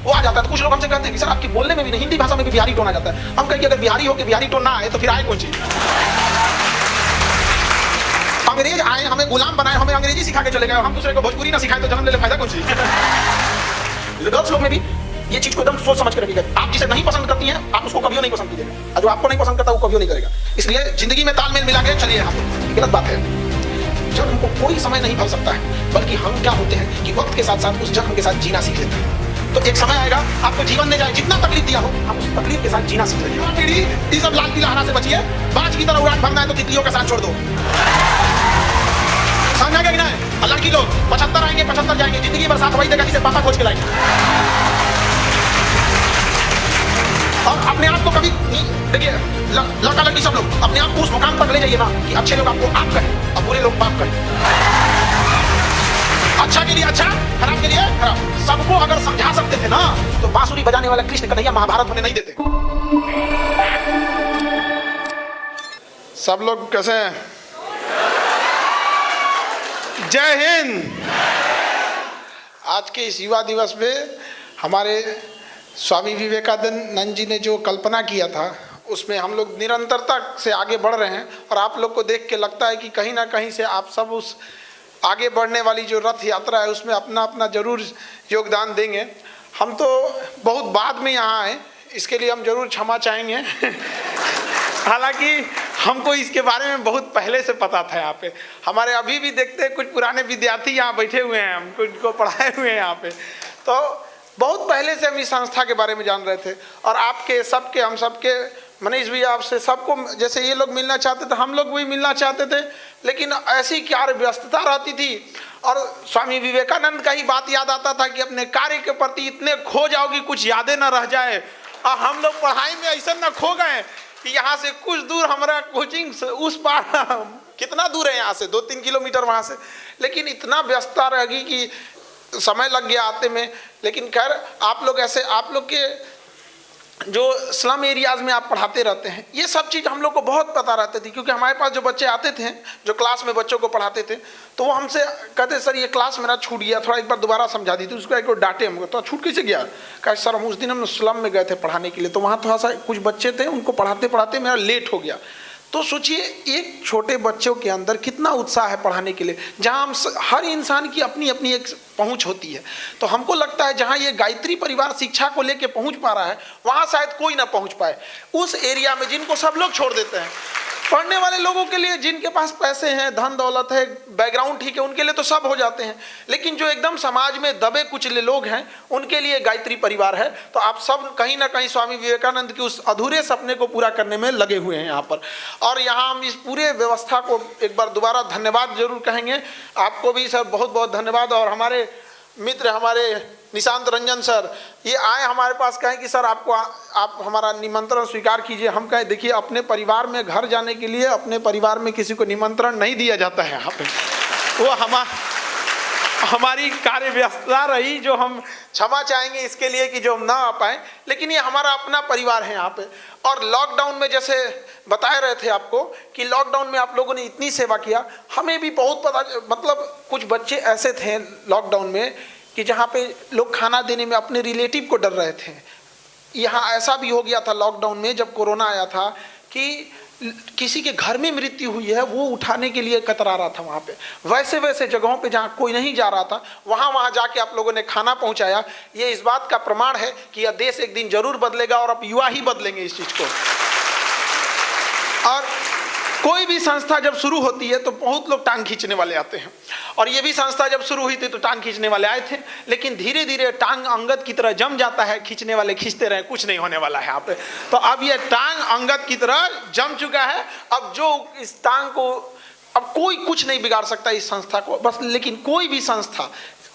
वो आ जाता है। तो कुछ लोग हमसे कहते हैं कि सर आपके बोलने में भी नहीं, हिंदी भाषा में भी बिहारी टोन आ जाता है। हम कहें कि अगर बिहारी हो के बिहारी टोन ना आए तो फिर आए कौन चीज? अंग्रेज आए, हमें गुलाम बनाए, हमें अंग्रेजी सिखा के चले गए, हम दूसरे को भोजपुरी ना सिखाए तो जन्म ले फायदा कौन चीज? गर्ल्स लोग में भी ये चीज को एकदम सोच समझ कर रखिएगा। आप जिसे नहीं पसंद करती हैं आप उसको कभी नहीं पसंद कीजिएगा, और जो आपको नहीं पसंद करता वो कभी नहीं करेगा। इसलिए जिंदगी में तालमेल मिला के चलिए। आप गलत बात है। जब हमको कोई समय नहीं भर सकता है, बल्कि हम क्या होते हैं कि वक्त के साथ साथ उस जख्म के साथ जीना सीख लेते हैं। तो एक समय आएगा आपको जीवन में जाए जितना तकलीफ दिया हो, आप उस तकलीफ के साथ जीना सीख लीजिए। ये सब लाल किला हरा से बचिए, बाज की तरह उड़ान भरना है तो तितलियों का साथ छोड़ दो। समझा क्या है? अल्लाह की लोग 75 आएंगे 75 जाएंगे, जिंदगी भर साथ वही देगा जिसे पापा खोज के लाएंगे। और अपने आप को कभी देखिए, लड़का लड़की सब लोग अपने आप को उस मुकाम तक ले जाइए ना कि अच्छे लोग आपको आप कहें और बुरे लोग बाप कहें। अच्छा के लिए अच्छा, खराब के लिए खराब। सबको अगर समझा सकते थे ना तो बांसुरी बजाने वाला कृष्ण कन्हैया महाभारत होने नहीं देते। सब लोग कैसे हैं? जय हिंद। आज के इस युवा दिवस में हमारे स्वामी विवेकानंद जी ने जो कल्पना किया था उसमें हम लोग निरंतरता से आगे बढ़ रहे हैं। और आप लोग को देख के लगता है कि कहीं ना कहीं से आप सब उस आगे बढ़ने वाली जो रथ यात्रा है उसमें अपना अपना जरूर योगदान देंगे। हम तो बहुत बाद में यहाँ आए, इसके लिए हम जरूर क्षमा चाहेंगे। हालांकि हमको इसके बारे में बहुत पहले से पता था। यहाँ पे हमारे अभी भी देखते हैं कुछ पुराने विद्यार्थी यहाँ बैठे हुए हैं, हमको इनको पढ़ाए हुए हैं यहाँ पे। तो बहुत पहले से हम इस संस्था के बारे में जान रहे थे। और आपके सबके, हम सबके, मनीष भी आपसे सबको, जैसे ये लोग मिलना चाहते थे हम लोग भी मिलना चाहते थे, लेकिन ऐसी क्या व्यस्तता रहती थी। और स्वामी विवेकानंद का ही बात याद आता था कि अपने कार्य के प्रति इतने खो जाओ कि कुछ यादें न रह जाए। और हम लोग पढ़ाई में ऐसा न खो गए कि यहाँ से कुछ दूर हमारा कोचिंग उस पार, कितना दूर है यहाँ से 2-3 किलोमीटर वहाँ से, लेकिन इतना व्यस्तता रहेगी कि समय लग गया आते में। लेकिन खैर आप लोग ऐसे, आप लोग के जो स्लम एरियाज में आप पढ़ाते रहते हैं, ये सब चीज़ हम लोग को बहुत पता रहती थी। क्योंकि हमारे पास जो बच्चे आते थे, जो क्लास में बच्चों को पढ़ाते थे, तो वो हमसे कहते सर ये क्लास मेरा छूट गया, थोड़ा एक बार दोबारा समझा दी थी। उसको एक डांटे हमको, तो छूट कैसे गया? कहा सर हम उस दिन हम स्लम में गए थे पढ़ाने के लिए, तो वहाँ थोड़ा सा कुछ बच्चे थे, उनको पढ़ाते पढ़ाते मेरा लेट हो गया। तो सोचिए एक छोटे बच्चों के अंदर कितना उत्साह है पढ़ाने के लिए, जहाँ हम हर इंसान की अपनी अपनी एक पहुंच होती है। तो हमको लगता है जहाँ ये गायत्री परिवार शिक्षा को लेके पहुंच पा रहा है, वहाँ शायद कोई ना पहुंच पाए। उस एरिया में जिनको सब लोग छोड़ देते हैं, पढ़ने वाले लोगों के लिए, जिनके पास पैसे हैं, धन दौलत है, बैकग्राउंड ठीक है, उनके लिए तो सब हो जाते हैं। लेकिन जो एकदम समाज में दबे कुचले लोग हैं, उनके लिए गायत्री परिवार है। तो आप सब कहीं ना कहीं स्वामी विवेकानंद के उस अधूरे सपने को पूरा करने में लगे हुए हैं यहाँ पर। और यहाँ हम इस पूरे व्यवस्था को एक बार दोबारा धन्यवाद जरूर कहेंगे। आपको भी सर बहुत बहुत धन्यवाद। और हमारे मित्र, हमारे निशांत रंजन सर, ये आए हमारे पास, कहें कि सर आपको आप हमारा निमंत्रण स्वीकार कीजिए। हम कहें देखिए अपने परिवार में घर जाने के लिए अपने परिवार में किसी को निमंत्रण नहीं दिया जाता है यहाँ पे। वो हमारी कार्य व्यस्तता रही, जो हम क्षमा चाहेंगे इसके लिए कि जो हम ना आ पाए, लेकिन ये हमारा अपना परिवार है यहाँ पे। और लॉकडाउन में जैसे बताए रहे थे आपको कि लॉकडाउन में आप लोगों ने इतनी सेवा किया, हमें भी बहुत पता, मतलब कुछ बच्चे ऐसे थे लॉकडाउन में कि जहाँ पे लोग खाना देने में अपने रिलेटिव को डर रहे थे। यहाँ ऐसा भी हो गया था लॉकडाउन में जब कोरोना आया था कि किसी के घर में मृत्यु हुई है, वो उठाने के लिए कतरा रहा था वहाँ पे। वैसे वैसे जगहों पे जहाँ कोई नहीं जा रहा था, वहाँ जाके आप लोगों ने खाना पहुँचाया। ये इस बात का प्रमाण है कि यह देश एक दिन जरूर बदलेगा और अब युवा ही बदलेंगे इस चीज़ को। और कोई भी संस्था जब शुरू होती है तो बहुत लोग टांग खींचने वाले आते हैं। और ये भी संस्था जब शुरू हुई थी तो टांग खींचने वाले आए थे, लेकिन धीरे धीरे टांग अंगद की तरह जम जाता है। खींचने वाले खींचते रहे, कुछ नहीं होने वाला है यहाँ पे। तो अब ये टांग अंगद की तरह जम चुका है। अब जो इस टांग को, अब कोई कुछ नहीं बिगाड़ सकता इस संस्था को बस। लेकिन कोई भी संस्था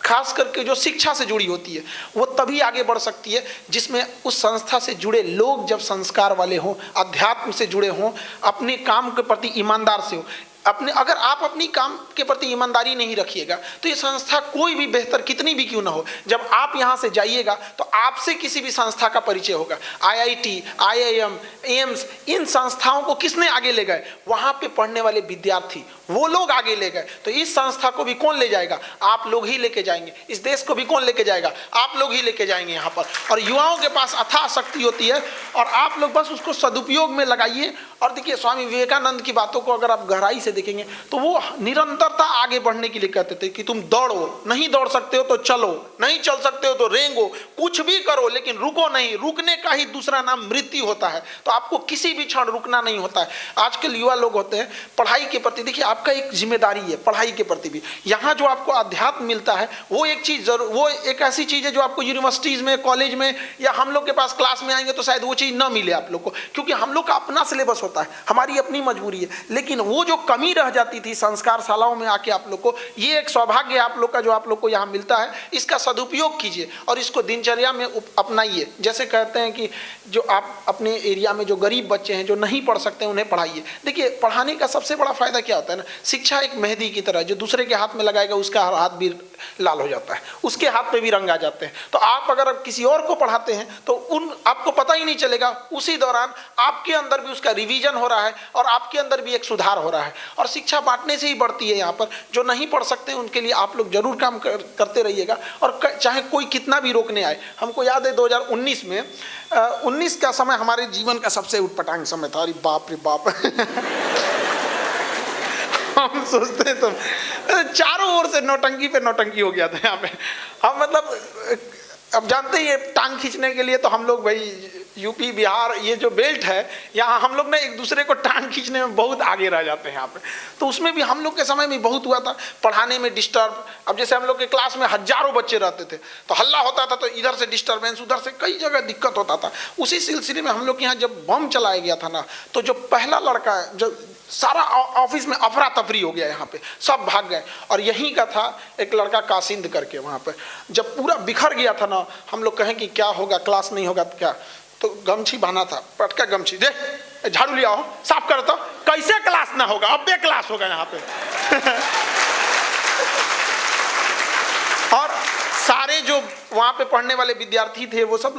खास करके जो शिक्षा से जुड़ी होती है वो तभी आगे बढ़ सकती है जिसमें उस संस्था से जुड़े लोग जब संस्कार वाले हों, अध्यात्म से जुड़े हों, अपने काम के प्रति ईमानदार से हो। अगर आप अपनी काम के प्रति ईमानदारी नहीं रखिएगा तो ये संस्था कोई भी बेहतर कितनी भी क्यों ना हो, जब आप यहाँ से जाइएगा तो आपसे किसी भी संस्था का परिचय होगा। IIT, IIM, एम्स, इन संस्थाओं को किसने आगे ले गए? वहाँ पे पढ़ने वाले विद्यार्थी, वो लोग आगे ले गए, तो इस संस्था को भी कौन ले जाएगा? आप लोग ही लेके जाएंगे। इस देश को भी कौन लेके जाएगा? आप लोग ही लेके जाएंगे यहाँ पर। और युवाओं के पास अथाह शक्ति होती है और आप लोग बस उसको सदुपयोग में लगाइए। और देखिए, स्वामी विवेकानंद की बातों को अगर आप गहराई से देखेंगे तो वो निरंतरता आगे बढ़ने के लिए कहते थे कि तुम दौड़ो, नहीं दौड़ सकते हो तो चलो, नहीं चल सकते हो तो रेंगो, कुछ भी करो लेकिन रुको नहीं। रुकने का ही दूसरा नाम मृत्यु होता है। तो आपको किसी भी क्षण रुकना नहीं होता है। आजकल युवा लोग होते हैं पढ़ाई के प्रति, देखिए आपका एक जिम्मेदारी है पढ़ाई के प्रति भी। यहाँ जो आपको अध्यात्म मिलता है वो एक चीज़ वो एक ऐसी चीज़ है जो आपको यूनिवर्सिटीज़ में, कॉलेज में या हम लोग के पास क्लास में आएंगे तो शायद वो चीज़ ना मिले आप लोग को, क्योंकि हम लोग का अपना सिलेबस होता है, हमारी अपनी मजबूरी है। लेकिन वो जो कमी रह जाती थी संस्कार शालाओं में आके आप लोग को, ये एक सौभाग्य है आप लोग का जो आप लोग को यहाँ मिलता है। इसका सदुपयोग कीजिए और इसको दिनचर्या में अपनाइए। जैसे कहते हैं कि जो आप अपने एरिया में जो गरीब बच्चे हैं जो नहीं पढ़ सकते उन्हें पढ़ाइए। देखिए, पढ़ाने का सबसे बड़ा फायदा क्या होता है ना, शिक्षा एक मेहंदी की तरह, जो दूसरे के हाथ में लगाएगा उसका हाथ भी लाल हो जाता है, उसके हाथ पे भी रंग आ जाते हैं। तो आप अगर किसी और को पढ़ाते हैं तो आपको पता ही नहीं चलेगा, उसी दौरान आपके अंदर भी उसका रिवीजन हो रहा है और आपके अंदर भी एक सुधार हो रहा है। और शिक्षा बांटने से ही बढ़ती है। यहाँ पर जो नहीं पढ़ सकते उनके लिए आप लोग जरूर काम करते रहिएगा, और चाहे कोई कितना भी रोकने आए। हमको याद है 2019 में 19 का समय हमारे जीवन का सबसे उटपटांग समय था। अरे बाप रे बाप हम सोचते हैं तो चारों ओर से नौटंकी पे नौटंकी हो गया था यहाँ पे। हम मतलब अब जानते ही, टांग खींचने के लिए तो हम लोग भाई यूपी बिहार ये जो बेल्ट है, यहाँ हम लोग ना एक दूसरे को टांग खींचने में बहुत आगे रह जाते हैं यहाँ पे। तो उसमें भी हम लोग के समय में बहुत हुआ था, पढ़ाने में डिस्टर्ब। अब जैसे हम लोग के क्लास में हजारों बच्चे रहते थे तो हल्ला होता था, तो इधर से डिस्टर्बेंस, उधर से कई जगह दिक्कत होता था। उसी सिलसिले में हम लोग के यहाँ जब बम चलाया गया था ना, तो जो पहला लड़का, जो सारा ऑफिस में अफरा तफरी हो गया, यहाँ पे सब भाग गए। और यहीं का था एक लड़का कासिंद करके, वहाँ पे जब पूरा बिखर गया था ना, हम लोग कहें कि क्या होगा, क्लास नहीं होगा तो क्या, तो गमछी बांधा था, पटका गमछी, दे झाड़ू लिया हो, साफ कर, तो कैसे क्लास ना होगा, अब बे क्लास होगा यहाँ पे और सारे जो वहाँ पे पढ़ने वाले विद्यार्थी थे वो सब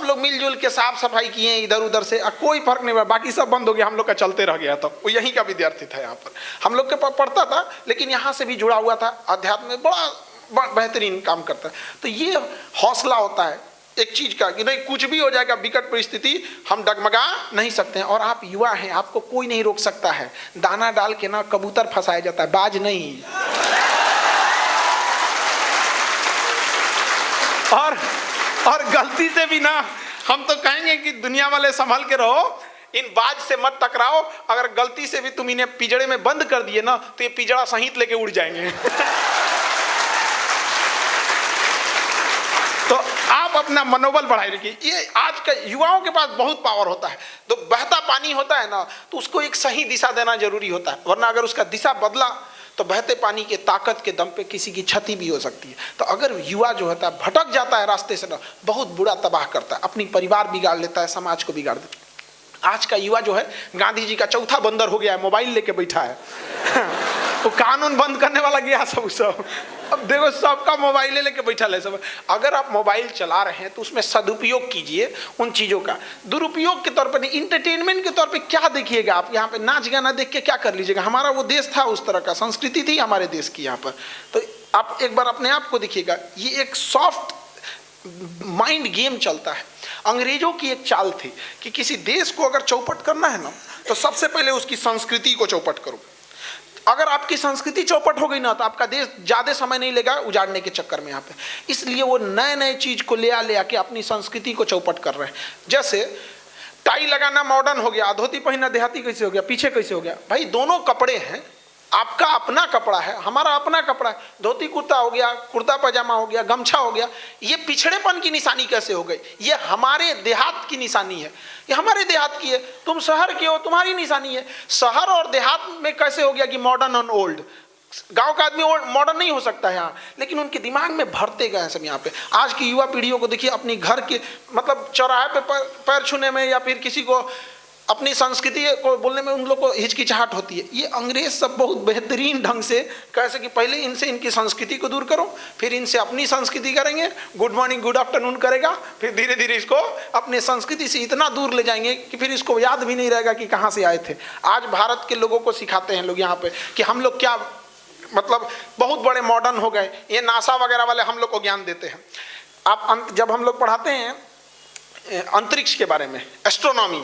लोग मिलजुल के साफ सफाई किए इधर उधर से, कोई फर्क नहीं हुआ। बाकी सब बंद हो गया, हम लोग का चलते रह गया। तो वो यहीं का विद्यार्थी था, यहाँ पर हम लोग के पढ़ता था, लेकिन यहाँ से भी जुड़ा हुआ था, अध्यात्म में बड़ा बेहतरीन काम करता है। तो ये हौसला होता है एक चीज का कि नहीं, कुछ भी हो जाएगा, विकट परिस्थिति, हम डगमगा नहीं सकते हैं। और आप युवा हैं, आपको कोई नहीं रोक सकता है। दाना डाल के ना कबूतर फंसाया जाता है, बाज नहीं। और गलती से भी ना, हम तो कहेंगे कि दुनिया वाले संभल के रहो, इन बाज से मत टकराओ। अगर गलती से भी तुम इन्हें पिंजड़े में बंद कर दिए ना, तो ये पिंजड़ा सहित लेके उड़ जाएंगे तो आप अपना मनोबल बढ़ाए रखिए। ये आज के युवाओं के पास बहुत पावर होता है। तो बहता पानी होता है ना, तो उसको एक सही दिशा देना जरूरी होता है, वरना अगर उसका दिशा बदला तो बहते पानी के ताकत के दम पे किसी की क्षति भी हो सकती है। तो अगर युवा जो होता है भटक जाता है रास्ते से ना, बहुत बुरा तबाह करता है, अपनी परिवार बिगाड़ लेता है, समाज को बिगाड़ देता है। आज का युवा जो है गांधी जी का चौथा बंदर हो गया है, मोबाइल लेके बैठा है तो कानून बंद करने वाला गया सब। अब देखो सबका मोबाइल लेके बैठा है सब। अगर आप मोबाइल चला रहे हैं तो उसमें सदुपयोग कीजिए उन चीज़ों का। दुरुपयोग के तौर पर नहीं, इंटरटेनमेंट के तौर पे क्या देखिएगा आप, यहाँ पे नाच गाना देख के क्या कर लीजिएगा। हमारा वो देश था, उस तरह का संस्कृति थी हमारे देश की यहाँ पर। तो आप एक बार अपने आप को देखिएगा, ये एक सॉफ्ट माइंड गेम चलता है। अंग्रेजों की एक चाल थी कि किसी देश को अगर चौपट करना है ना, तो सबसे पहले उसकी संस्कृति को चौपट करो। अगर आपकी संस्कृति चौपट हो गई ना, तो आपका देश ज्यादा समय नहीं लेगा उजाड़ने के चक्कर में यहाँ पे। इसलिए वो नए नए चीज को ले आके अपनी संस्कृति को चौपट कर रहे हैं। जैसे टाई लगाना मॉडर्न हो गया, धोती पहनना देहाती कैसे हो गया, पीछे कैसे हो गया। भाई दोनों कपड़े हैं, आपका अपना कपड़ा है, हमारा अपना कपड़ा है। धोती कुर्ता हो गया, कुर्ता पजामा हो गया, गमछा हो गया, ये पिछड़ेपन की निशानी कैसे हो गई? ये हमारे देहात की निशानी है, ये हमारे देहात की है। तुम शहर के हो, तुम्हारी निशानी है। शहर और देहात में कैसे हो गया कि मॉडर्न और ओल्ड? गांव का आदमी मॉडर्न नहीं हो सकता है यहाँ, लेकिन उनके दिमाग में भरते गए सब यहाँ पे। आज की युवा पीढ़ियों को देखिए, अपनी घर के मतलब चौराहे पे पैर छूने में या फिर किसी को अपनी संस्कृति को बोलने में उन लोग को हिचकिचाहट होती है। ये अंग्रेज सब बहुत बेहतरीन ढंग से कैसे कि पहले इनसे इनकी संस्कृति को दूर करो, फिर इनसे अपनी संस्कृति करेंगे, गुड मॉर्निंग गुड आफ्टरनून करेगा, फिर धीरे धीरे इसको अपने संस्कृति से इतना दूर ले जाएंगे कि फिर इसको याद भी नहीं रहेगा कि कहाँ से आए थे। आज भारत के लोगों को सिखाते हैं लोग यहाँ पे कि हम लोग क्या मतलब बहुत बड़े मॉडर्न हो गए, ये नासा वगैरह वाले हम लोग को ज्ञान देते हैं। आप जब हम लोग पढ़ाते हैं अंतरिक्ष के बारे में, एस्ट्रोनॉमी,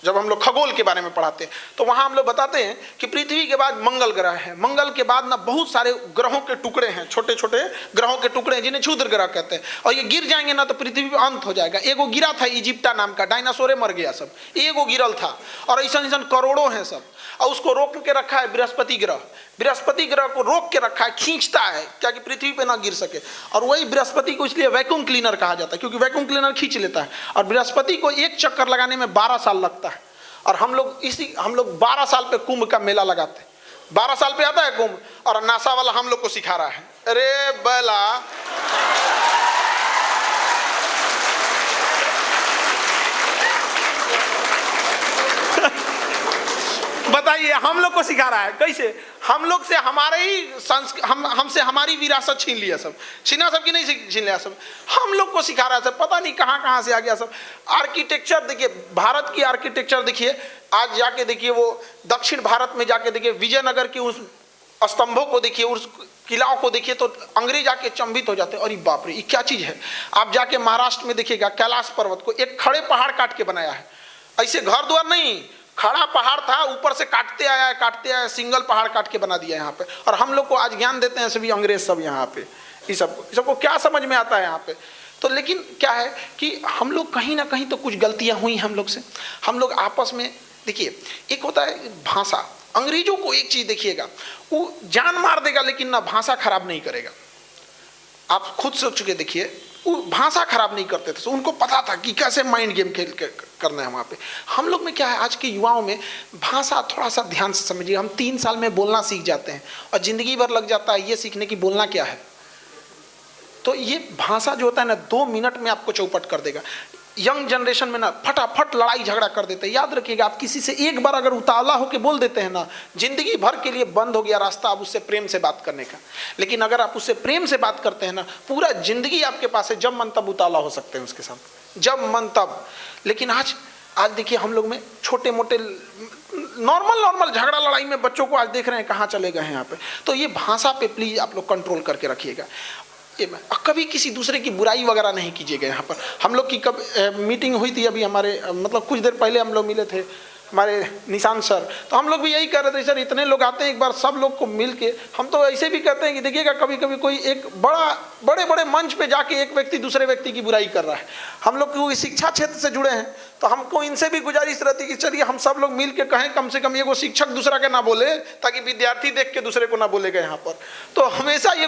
जब हम लोग खगोल के बारे में पढ़ाते हैं तो वहाँ हम लोग बताते हैं कि पृथ्वी के बाद मंगल ग्रह है, मंगल के बाद ना बहुत सारे ग्रहों के टुकड़े हैं, छोटे छोटे ग्रहों के टुकड़े हैं जिन्हें क्षुद्र ग्रह कहते हैं, और ये गिर जाएंगे ना तो पृथ्वी पे अंत हो जाएगा। एगो गिरा था इजिप्टा नाम का, डायनासोरे मर गया सब, एगो गिरल था, और ऐसा ऐसा करोड़ों हैं सब, और उसको रोक के रखा है बृहस्पति ग्रह। बृहस्पति ग्रह को रोक के रखा है, खींचता है क्या कि पृथ्वी पे ना गिर सके, और वही बृहस्पति को इसलिए वैक्यूम क्लीनर कहा जाता है क्योंकि वैक्यूम क्लीनर खींच लेता है। और बृहस्पति को एक चक्कर लगाने में 12 साल लगता है, और हम लोग 12 साल पे कुंभ का मेला लगाते हैं, 12 साल पे आता है कुंभ, और नासा वाला हम लोग को सिखा रहा है। अरे बला बताइए, हम लोग को सिखा रहा है कैसे? हम लोग से हमारे ही हमसे हमारी विरासत छीन लिया सब, छीना सब की नहीं छीन लिया सब, हम लोग को सिखा रहा है सब, पता नहीं कहाँ से आ गया सब। आर्किटेक्चर देखिए, भारत की आर्किटेक्चर देखिए, आज जाके देखिए वो दक्षिण भारत में जाके देखिए, विजयनगर के उस स्तंभों को देखिए, उस किलाओं को देखिए तो अंग्रेज आके चंबित हो जाते हैं, अरे बाप रे ये क्या चीज है। आप जाके महाराष्ट्र में देखिएगा, कैलाश पर्वत को एक खड़े पहाड़ काट के बनाया है, ऐसे घर द्वार नहीं, खड़ा पहाड़ था, ऊपर से काटते आया, सिंगल पहाड़ काट के बना दिया यहाँ पे। और हम लोग को आज ज्ञान देते हैं सभी अंग्रेज सब यहाँ पे, इस सबको क्या समझ में आता है यहाँ पे। तो लेकिन क्या है कि हम लोग कहीं ना कहीं तो कुछ गलतियां हुई हम लोग से, हम लोग आपस में देखिए, एक होता है भाषा, अंग्रेजों को एक चीज देखिएगा, वो जान मार देगा लेकिन ना भाषा खराब नहीं करेगा। आप खुद सोच के देखिए, वो भाषा खराब नहीं करते थे, उनको पता था कि कैसे माइंड गेम खेल करना है वहाँ पे। हम लोग में क्या है, आज के युवाओं में भाषा थोड़ा सा ध्यान से समझिए, हम 3 साल में बोलना सीख जाते हैं और जिंदगी भर लग जाता है ये सीखने की बोलना क्या है। तो ये भाषा जो होता है ना, 2 मिनट में आपको चौपट कर देगा। यंग जनरेशन में ना फटाफट लड़ाई झगड़ा कर देते हैं। याद रखिएगा, आप किसी से एक बार अगर उतावला होकर बोल देते हैं ना, जिंदगी भर के लिए बंद हो गया रास्ता आप उससे प्रेम से बात करने का। लेकिन अगर आप उससे प्रेम से बात करते हैं ना, पूरा जिंदगी आपके पास है, जब मन तब उतावला हो सकते हैं उसके साथ, जब मन तब। लेकिन आज देखिए हम लोग में छोटे मोटे नॉर्मल झगड़ा लड़ाई में बच्चों को आज देख रहे हैं कहाँ चले गए हैं यहाँ पे। तो ये भाषा पे प्लीज आप लोग कंट्रोल करके रखिएगा। कभी किसी दूसरे की बुराई वगैरह नहीं कीजिएगा। यहाँ पर हम लोग की कब मीटिंग हुई थी अभी, हमारे मतलब कुछ देर पहले हम लोग मिले थे, हमारे निशांत सर, तो हम लोग भी यही कह रहे थे, सर इतने लोग आते हैं, एक बार सब लोग को मिल के हम तो ऐसे भी कहते हैं कि देखिएगा कभी कभी कोई एक बड़े मंच पे जाके एक व्यक्ति दूसरे व्यक्ति की बुराई कर रहा है। हम लोग क्योंकि शिक्षा क्षेत्र से जुड़े हैं तो हमको इनसे भी गुजारिश रहती है कि चलिए हम सब लोग मिल के कहें, कम से कम ये वो शिक्षक दूसरा के ना बोले, ताकि विद्यार्थी देख के दूसरे को ना बोलेगा यहाँ पर। तो हमेशा ये